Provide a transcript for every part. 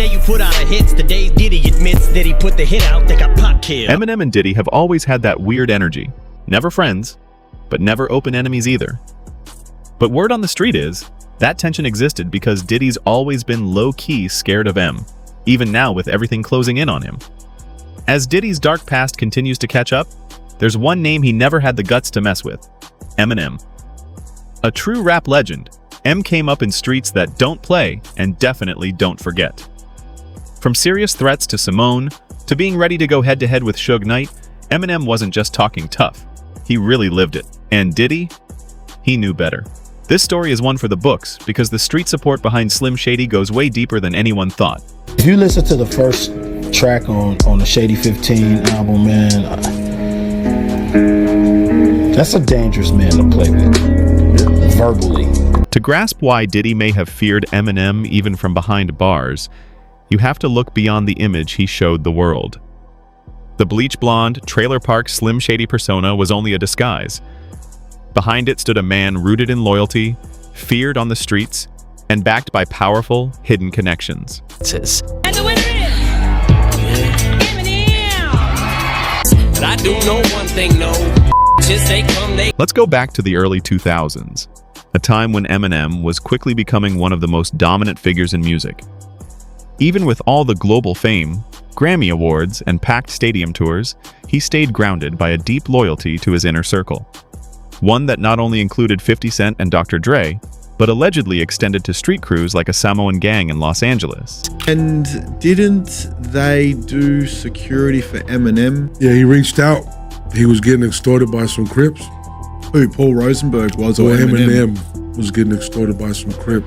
day you put out a hits, the day Diddy admits that he put the hit out, they got pop killed. Eminem and Diddy have always had that weird energy. Never friends, but never open enemies either. But word on the street is, that tension existed because Diddy's always been low-key scared of M, even now with everything closing in on him. As Diddy's dark past continues to catch up, there's one name he never had the guts to mess with: Eminem. A true rap legend, M came up in streets that don't play and definitely don't forget. From serious threats to Samoan, to being ready to go head-to-head with Suge Knight, Eminem wasn't just talking tough, he really lived it. And Diddy? He knew better. This story is one for the books because the street support behind Slim Shady goes way deeper than anyone thought. If you listen to the first track on the Shady 15 album, man, that's a dangerous man to play with, verbally. To grasp why Diddy may have feared Eminem even from behind bars, you have to look beyond the image he showed the world. The bleach blonde, trailer park Slim Shady persona was only a disguise. Behind it stood a man rooted in loyalty, feared on the streets, and backed by powerful, hidden connections. And the winner is Eminem! But I do know one thing, no. Just they come, they... Let's go back to the early 2000s, a time when Eminem was quickly becoming one of the most dominant figures in music. Even with all the global fame, Grammy Awards, and packed stadium tours, he stayed grounded by a deep loyalty to his inner circle. One that not only included 50 Cent and Dr. Dre, but allegedly extended to street crews like a Samoan gang in Los Angeles. And didn't they do security for Eminem? Yeah, he reached out. He was getting extorted by some Crips. Who, Paul Rosenberg was, or Well, Eminem? Eminem was getting extorted by some Crip.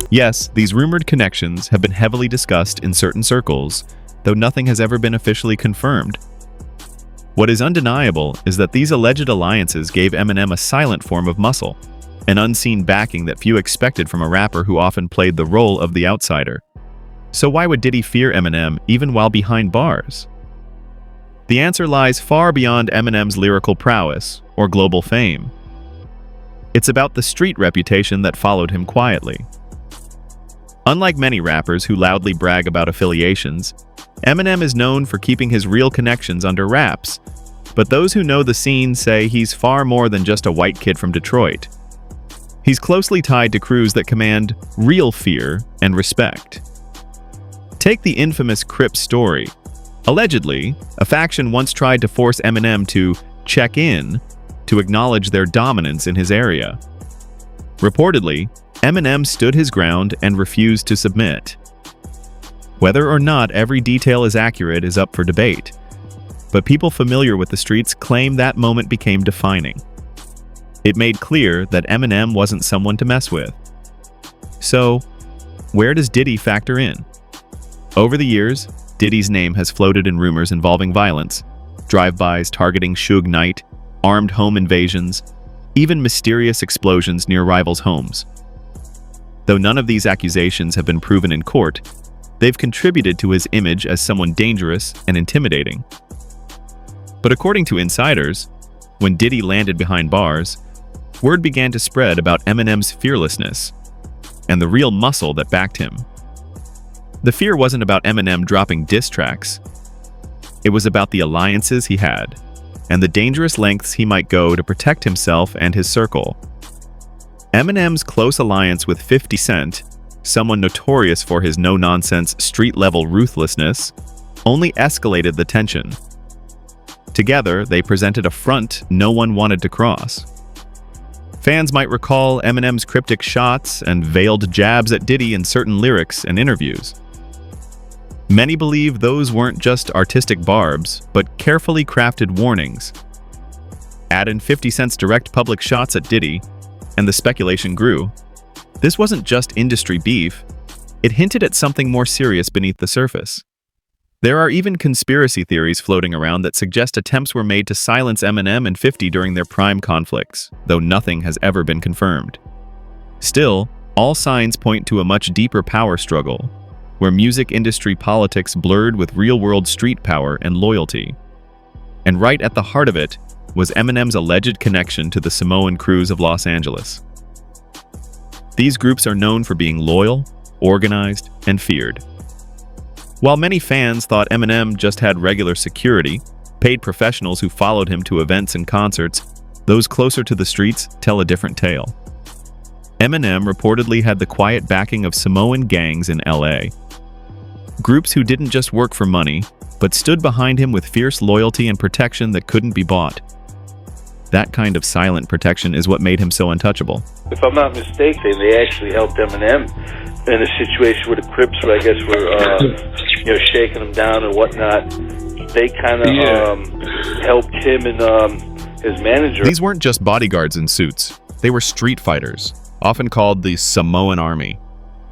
Yes, these rumored connections have been heavily discussed in certain circles, though nothing has ever been officially confirmed. What is undeniable is that these alleged alliances gave Eminem a silent form of muscle, an unseen backing that few expected from a rapper who often played the role of the outsider. So why would Diddy fear Eminem even while behind bars? The answer lies far beyond Eminem's lyrical prowess or global fame. It's about the street reputation that followed him quietly. Unlike many rappers who loudly brag about affiliations, Eminem is known for keeping his real connections under wraps, but those who know the scene say he's far more than just a white kid from Detroit. He's closely tied to crews that command real fear and respect. Take the infamous Crip story. Allegedly, a faction once tried to force Eminem to check in to acknowledge their dominance in his area. Reportedly, Eminem stood his ground and refused to submit. Whether or not every detail is accurate is up for debate, but people familiar with the streets claim that moment became defining. It made clear that Eminem wasn't someone to mess with. So, where does Diddy factor in? Over the years, Diddy's name has floated in rumors involving violence, drive-bys targeting Suge Knight, armed home invasions, even mysterious explosions near rivals' homes. Though none of these accusations have been proven in court, they've contributed to his image as someone dangerous and intimidating. But according to insiders, when Diddy landed behind bars, word began to spread about Eminem's fearlessness and the real muscle that backed him. The fear wasn't about Eminem dropping diss tracks. It was about the alliances he had and the dangerous lengths he might go to protect himself and his circle. Eminem's close alliance with 50 Cent, someone notorious for his no-nonsense, street-level ruthlessness, only escalated the tension. Together, they presented a front no one wanted to cross. Fans might recall Eminem's cryptic shots and veiled jabs at Diddy in certain lyrics and interviews. Many believe those weren't just artistic barbs, but carefully crafted warnings. Add in 50 Cent's direct public shots at Diddy, and the speculation grew. This wasn't just industry beef, it hinted at something more serious beneath the surface. There are even conspiracy theories floating around that suggest attempts were made to silence Eminem and 50 during their prime conflicts, though nothing has ever been confirmed. Still, all signs point to a much deeper power struggle, where music industry politics blurred with real-world street power and loyalty. And right at the heart of it was Eminem's alleged connection to the Samoan crews of Los Angeles. These groups are known for being loyal, organized, and feared. While many fans thought Eminem just had regular security, paid professionals who followed him to events and concerts, those closer to the streets tell a different tale. Eminem reportedly had the quiet backing of Samoan gangs in LA. Groups who didn't just work for money, but stood behind him with fierce loyalty and protection that couldn't be bought. That kind of silent protection is what made him so untouchable. If I'm not mistaken, they actually helped Eminem in a situation where the Crips were, I guess, were shaking him down and whatnot. They kind of helped him and his manager. These weren't just bodyguards in suits. They were street fighters, often called the Samoan Army.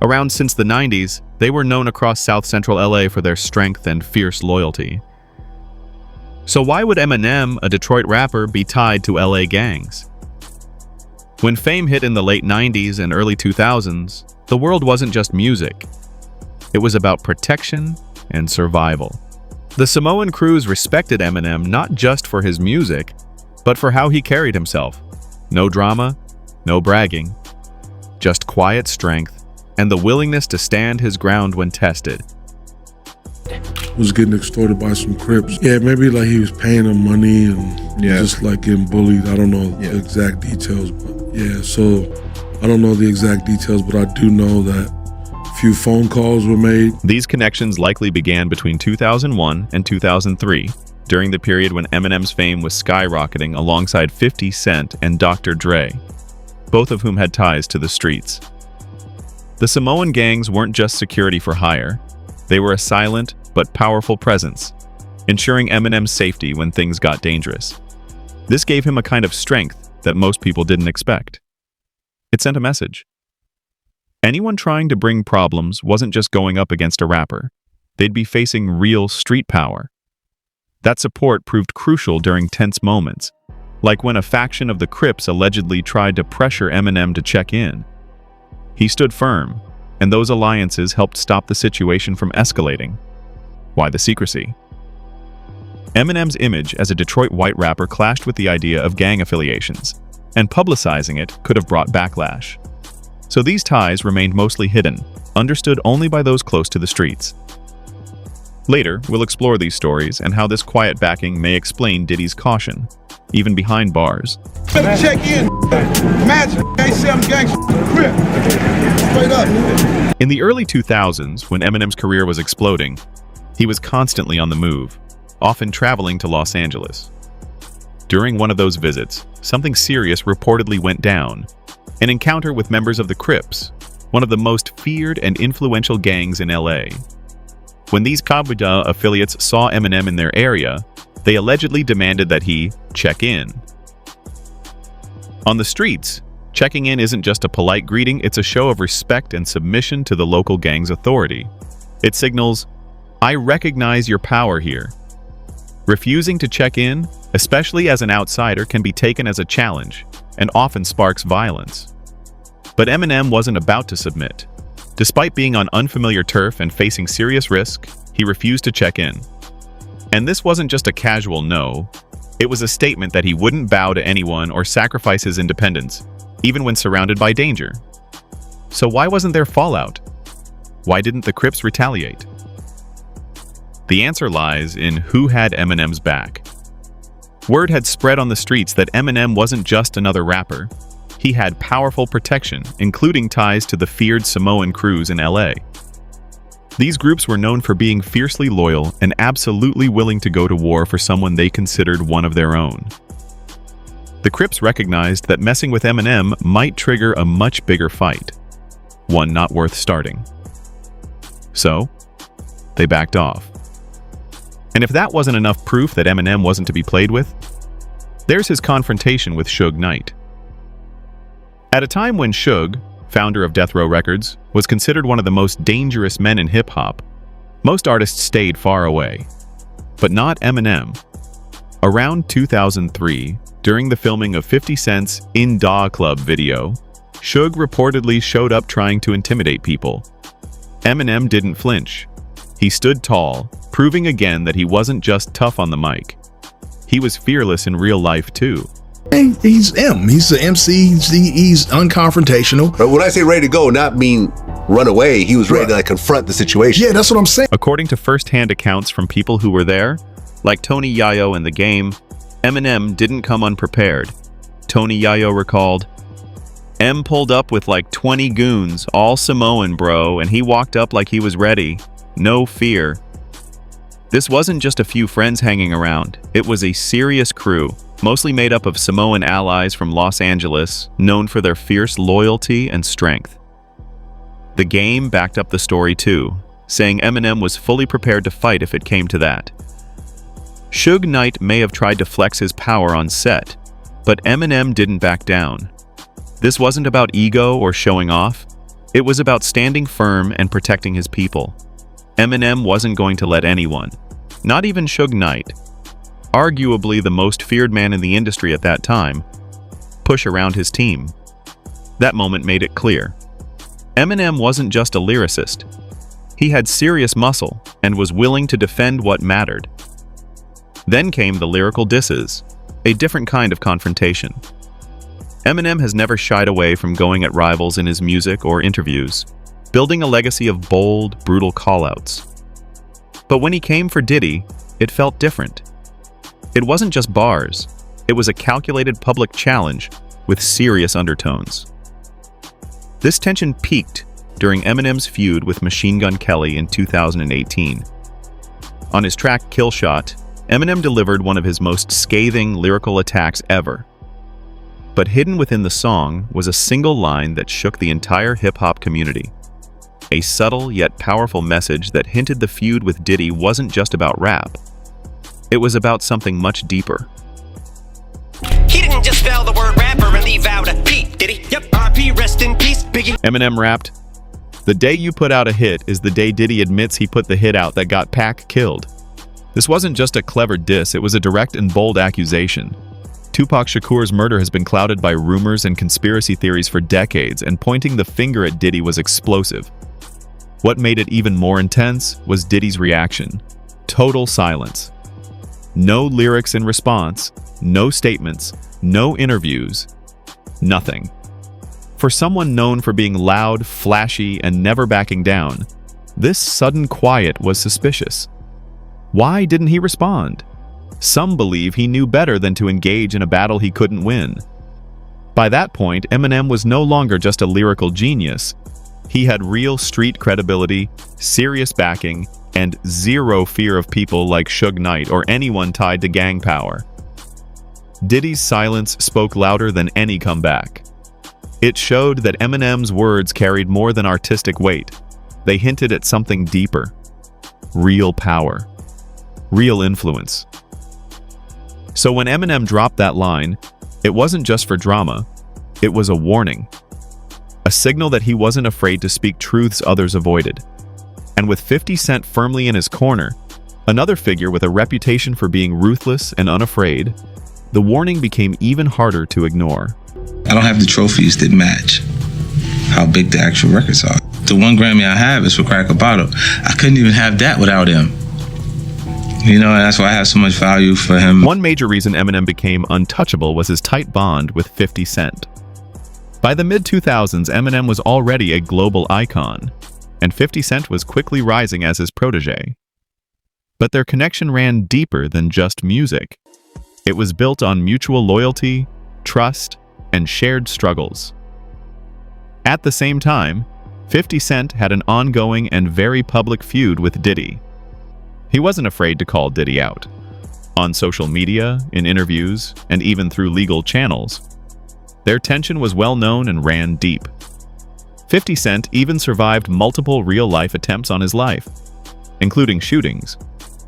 Around since the 90s, they were known across South Central LA for their strength and fierce loyalty. So why would Eminem, a Detroit rapper, be tied to LA gangs? When fame hit in the late 90s and early 2000s, the world wasn't just music. It was about protection and survival. The Samoan crews respected Eminem not just for his music, but for how he carried himself. No drama, no bragging, just quiet strength and the willingness to stand his ground when tested. Was getting extorted by some Crips. Yeah, maybe like he was paying them money and just like getting bullied. I don't know the exact details, but yeah, so I don't know the exact details, but I do know that a few phone calls were made. These connections likely began between 2001 and 2003, during the period when Eminem's fame was skyrocketing alongside 50 Cent and Dr. Dre, both of whom had ties to the streets. The Samoan gangs weren't just security for hire. They were a silent but powerful presence, ensuring Eminem's safety when things got dangerous. This gave him a kind of strength that most people didn't expect. It sent a message. Anyone trying to bring problems wasn't just going up against a rapper. They'd be facing real street power. That support proved crucial during tense moments, like when a faction of the Crips allegedly tried to pressure Eminem to check in. He stood firm, and those alliances helped stop the situation from escalating. Why the secrecy? Eminem's image as a Detroit white rapper clashed with the idea of gang affiliations, and publicizing it could have brought backlash. So these ties remained mostly hidden, understood only by those close to the streets. Later, we'll explore these stories and how this quiet backing may explain Diddy's caution, even behind bars. Better check in. Imagine, they say I'm gangster. Crip. Straight up. In the early 2000s, when Eminem's career was exploding, he was constantly on the move, often traveling to Los Angeles. During one of those visits, something serious reportedly went down. An encounter with members of the Crips, one of the most feared and influential gangs in LA. When these Kabuda affiliates saw Eminem in their area, they allegedly demanded that he check in. On the streets, checking in isn't just a polite greeting, it's a show of respect and submission to the local gang's authority. It signals, "I recognize your power here." Refusing to check in, especially as an outsider, can be taken as a challenge and often sparks violence. But Eminem wasn't about to submit. Despite being on unfamiliar turf and facing serious risk, he refused to check in. And this wasn't just a casual no. It was a statement that he wouldn't bow to anyone or sacrifice his independence, even when surrounded by danger. So why wasn't there fallout? Why didn't the Crips retaliate? The answer lies in who had Eminem's back. Word had spread on the streets that Eminem wasn't just another rapper. He had powerful protection, including ties to the feared Samoan crews in LA. These groups were known for being fiercely loyal and absolutely willing to go to war for someone they considered one of their own. The Crips recognized that messing with Eminem might trigger a much bigger fight, one not worth starting. So, they backed off. And if that wasn't enough proof that Eminem wasn't to be played with, there's his confrontation with Suge Knight. At a time when Suge, founder of Death Row Records, was considered one of the most dangerous men in hip-hop, most artists stayed far away. But not Eminem. Around 2003, during the filming of 50 Cent's In Da Club video, Suge reportedly showed up trying to intimidate people. Eminem didn't flinch. He stood tall, proving again that he wasn't just tough on the mic. He was fearless in real life too. He's M. He's the MC. He's unconfrontational. But when I say ready to go, not mean run away. He was ready to like confront the situation. Yeah, that's what I'm saying. According to first-hand accounts from people who were there, like Tony Yayo in the game, Eminem didn't come unprepared. Tony Yayo recalled, "M pulled up with like 20 goons, all Samoan, bro, and he walked up like he was ready. No fear." This wasn't just a few friends hanging around. It was a serious crew, mostly made up of Samoan allies from Los Angeles, known for their fierce loyalty and strength. The game backed up the story too, saying Eminem was fully prepared to fight if it came to that. Suge Knight may have tried to flex his power on set, but Eminem didn't back down. This wasn't about ego or showing off. It was about standing firm and protecting his people. Eminem wasn't going to let anyone, not even Suge Knight, arguably the most feared man in the industry at that time, push around his team. That moment made it clear. Eminem wasn't just a lyricist. He had serious muscle and was willing to defend what mattered. Then came the lyrical disses, a different kind of confrontation. Eminem has never shied away from going at rivals in his music or interviews, building a legacy of bold, brutal callouts. But when he came for Diddy, it felt different. It wasn't just bars, it was a calculated public challenge with serious undertones. This tension peaked during Eminem's feud with Machine Gun Kelly in 2018. On his track Kill Shot, Eminem delivered one of his most scathing lyrical attacks ever. But hidden within the song was a single line that shook the entire hip-hop community. A subtle yet powerful message that hinted the feud with Diddy wasn't just about rap. It was about something much deeper. He didn't just spell the word rapper and leave out a P, did he? Yep, RP, rest in peace, Biggie. Eminem rapped, "The day you put out a hit is the day Diddy admits he put the hit out that got Pac killed." This wasn't just a clever diss, it was a direct and bold accusation. Tupac Shakur's murder has been clouded by rumors and conspiracy theories for decades, and pointing the finger at Diddy was explosive. What made it even more intense was Diddy's reaction. Total silence. No lyrics in response, no statements, no interviews, nothing. For someone known for being loud, flashy, and never backing down, this sudden quiet was suspicious. Why didn't he respond? Some believe he knew better than to engage in a battle he couldn't win. By that point, Eminem was no longer just a lyrical genius. He had real street credibility, serious backing, and zero fear of people like Suge Knight or anyone tied to gang power. Diddy's silence spoke louder than any comeback. It showed that Eminem's words carried more than artistic weight. They hinted at something deeper. Real power. Real influence. So when Eminem dropped that line, it wasn't just for drama, it was a warning. A signal that he wasn't afraid to speak truths others avoided. And with 50 Cent firmly in his corner, another figure with a reputation for being ruthless and unafraid, the warning became even harder to ignore. I don't have the trophies that match how big the actual records are. The one Grammy I have is for Crack a Bottle. I couldn't even have that without him. You know, and that's why I have so much value for him. One major reason Eminem became untouchable was his tight bond with 50 Cent. By the mid-2000s, Eminem was already a global icon, and 50 Cent was quickly rising as his protege. But their connection ran deeper than just music. It was built on mutual loyalty, trust, and shared struggles. At the same time, 50 Cent had an ongoing and very public feud with Diddy. He wasn't afraid to call Diddy out. On social media, in interviews, and even through legal channels. Their tension was well known and ran deep. 50 Cent even survived multiple real-life attempts on his life, including shootings,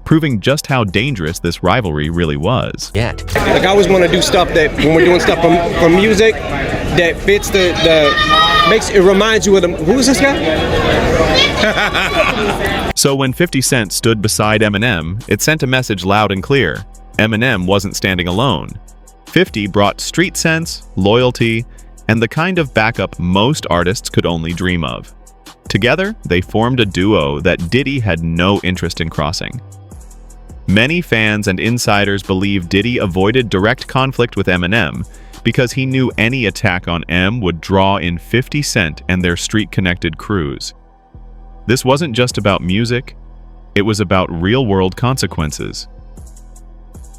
proving just how dangerous this rivalry really was. Like, I always want to do stuff that, when we're doing stuff from music, that fits it reminds you of who is this guy? So when 50 Cent stood beside Eminem, it sent a message loud and clear. Eminem wasn't standing alone. 50 brought street sense, loyalty, and the kind of backup most artists could only dream of. Together, they formed a duo that Diddy had no interest in crossing. Many fans and insiders believe Diddy avoided direct conflict with Eminem because he knew any attack on M would draw in 50 Cent and their street-connected crews. This wasn't just about music, it was about real-world consequences.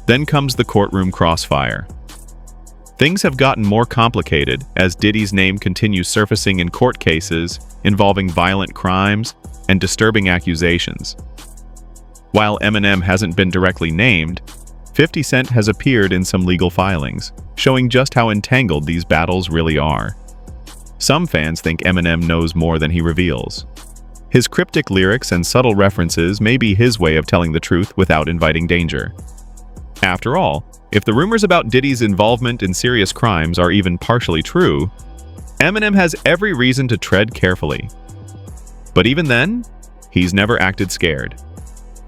Then comes the courtroom crossfire. Things have gotten more complicated as Diddy's name continues surfacing in court cases involving violent crimes and disturbing accusations. While Eminem hasn't been directly named, 50 Cent has appeared in some legal filings, showing just how entangled these battles really are. Some fans think Eminem knows more than he reveals. His cryptic lyrics and subtle references may be his way of telling the truth without inviting danger. After all, if the rumors about Diddy's involvement in serious crimes are even partially true, Eminem has every reason to tread carefully. But even then, he's never acted scared.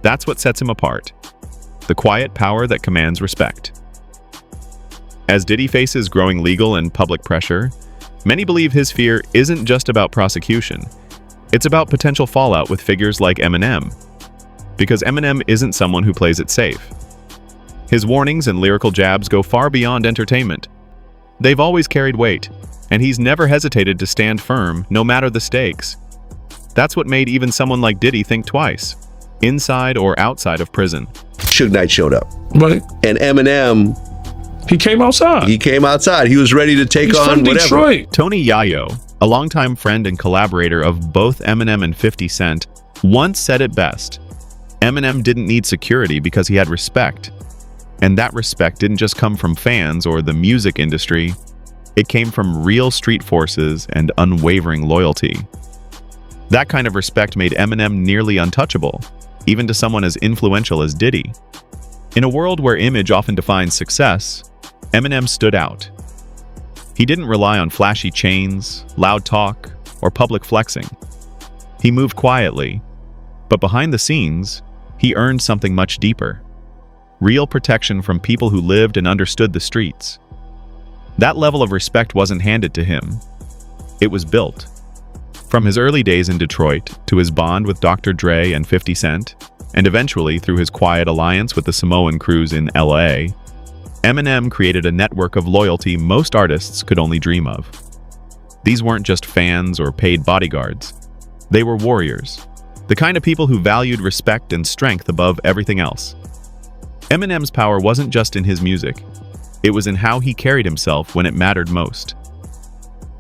That's what sets him apart. The quiet power that commands respect. As Diddy faces growing legal and public pressure, many believe his fear isn't just about prosecution. It's about potential fallout with figures like Eminem. Because Eminem isn't someone who plays it safe. His warnings and lyrical jabs go far beyond entertainment. They've always carried weight, and he's never hesitated to stand firm, no matter the stakes. That's what made even someone like Diddy think twice, inside or outside of prison. Suge Knight showed up. Right. And Eminem, he came outside. He was ready to take on from whatever. Detroit. Tony Yayo, a longtime friend and collaborator of both Eminem and 50 Cent, once said it best. Eminem didn't need security because he had respect. And that respect didn't just come from fans or the music industry. It came from real street forces and unwavering loyalty. That kind of respect made Eminem nearly untouchable, even to someone as influential as Diddy. In a world where image often defines success, Eminem stood out. He didn't rely on flashy chains, loud talk, or public flexing. He moved quietly, but behind the scenes, he earned something much deeper. Real protection from people who lived and understood the streets. That level of respect wasn't handed to him. It was built. From his early days in Detroit to his bond with Dr. Dre and 50 Cent, and eventually through his quiet alliance with the Samoan crews in LA, Eminem created a network of loyalty most artists could only dream of. These weren't just fans or paid bodyguards. They were warriors, the kind of people who valued respect and strength above everything else. Eminem's power wasn't just in his music. It was in how he carried himself when it mattered most.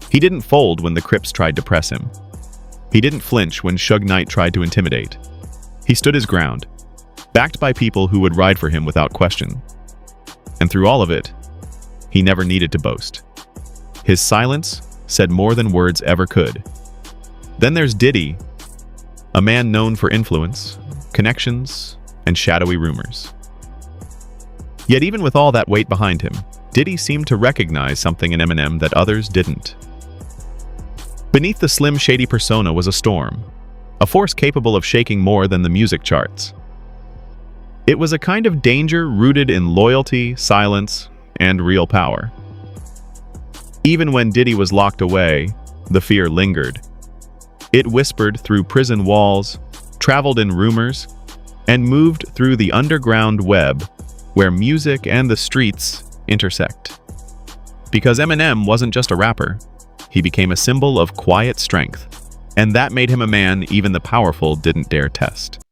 He didn't fold when the Crips tried to press him. He didn't flinch when Suge Knight tried to intimidate. He stood his ground, backed by people who would ride for him without question. And through all of it, he never needed to boast. His silence said more than words ever could. Then there's Diddy, a man known for influence, connections, and shadowy rumors. Yet even with all that weight behind him, Diddy seemed to recognize something in Eminem that others didn't. Beneath the slim, shady persona was a storm, a force capable of shaking more than the music charts. It was a kind of danger rooted in loyalty, silence, and real power. Even when Diddy was locked away, the fear lingered. It whispered through prison walls, traveled in rumors, and moved through the underground web where music and the streets intersect. Because Eminem wasn't just a rapper, he became a symbol of quiet strength, and that made him a man even the powerful didn't dare test.